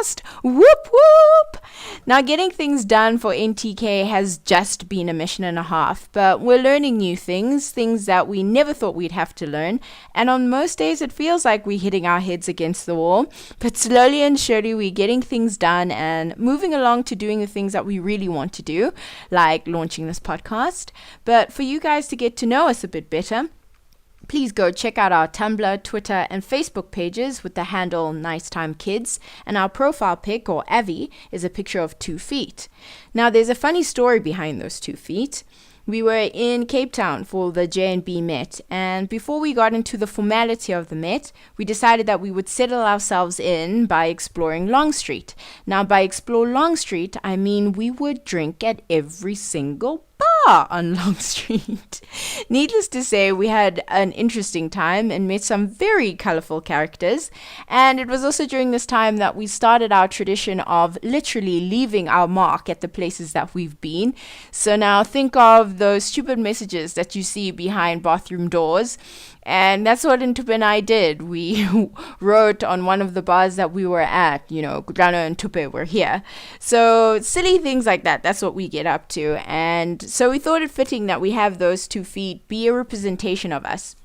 podcast. Whoop whoop. Now, getting things done for NTK has just been a mission and a half, but we're learning new things that we never thought we'd have to learn. And on most days, it feels like we're hitting our heads against the wall, but slowly and surely, we're getting things done and moving along to doing the things that we really want to do, like launching this podcast. But for you guys to get to know us a bit better, please go check out our Tumblr, Twitter, and Facebook pages with the handle Nice Time Kids, and our profile pic, or Avi, is a picture of 2 feet. Now, there's a funny story behind those 2 feet. We were in Cape Town for the J&B Met, and before we got into the formality of the Met, we decided that we would settle ourselves in by exploring Long Street. Now, by explore Long Street, I mean we would drink at every single bar on Long Street. Needless to say, we had an interesting time and met some very colorful characters. And it was also during this time that we started our tradition of literally leaving our mark at the places that we've been. So now think of those stupid messages that you see behind bathroom doors. And that's what Nthope and I did. We wrote on one of the bars that we were at, Kutloano and Nthope were here. So silly things like that, that's what we get up to. And so we thought it fitting that we have those 2 feet be a representation of us.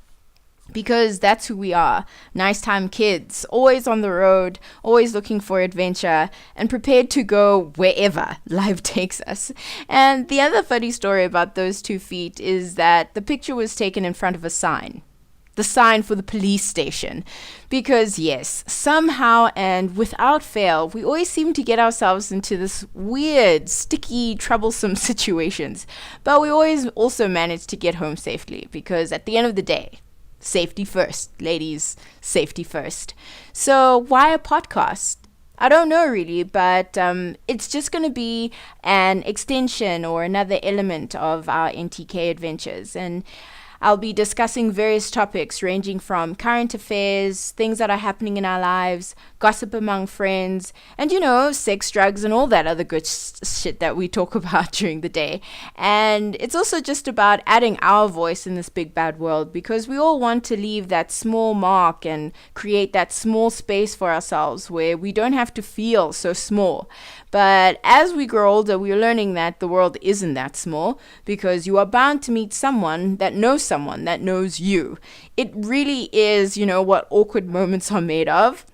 Because that's who we are. Nice time kids, always on the road, always looking for adventure, and prepared to go wherever life takes us. And the other funny story about those 2 feet is that the picture was taken in front of a sign. The sign for the police station. Because yes, somehow and without fail, we always seem to get ourselves into this weird, sticky, troublesome situations. But we always also manage to get home safely, because at the end of the day, safety first, ladies, safety first. So why a podcast? I don't know really, but it's just going to be an extension or another element of our NTK adventures. And I'll be discussing various topics ranging from current affairs, things that are happening in our lives, gossip among friends, and sex, drugs, and all that other good shit that we talk about during the day. And it's also just about adding our voice in this big bad world, because we all want to leave that small mark and create that small space for ourselves where we don't have to feel so small. But as we grow older, we're learning that the world isn't that small, because you are bound to meet someone that knows you. It really is, what awkward moments are made of.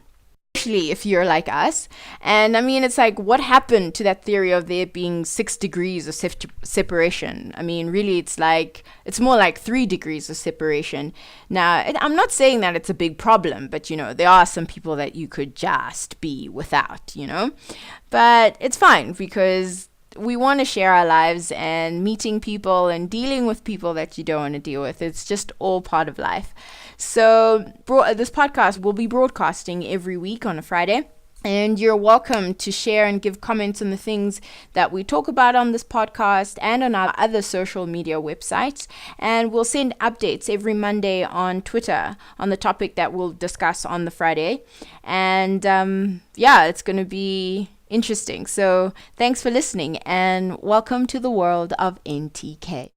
Especially if you're like us. And I mean, it's like, what happened to that theory of there being 6 degrees of separation? I mean, really, it's more like 3 degrees of separation. Now, I'm not saying that it's a big problem, but there are some people that you could just be without, But it's fine, because we want to share our lives, and meeting people and dealing with people that you don't want to deal with. It's just all part of life. So this podcast will be broadcasting every week on a Friday. And you're welcome to share and give comments on the things that we talk about on this podcast and on our other social media websites. And we'll send updates every Monday on Twitter on the topic that we'll discuss on the Friday. And it's going to be interesting. So thanks for listening, and welcome to the world of NTK.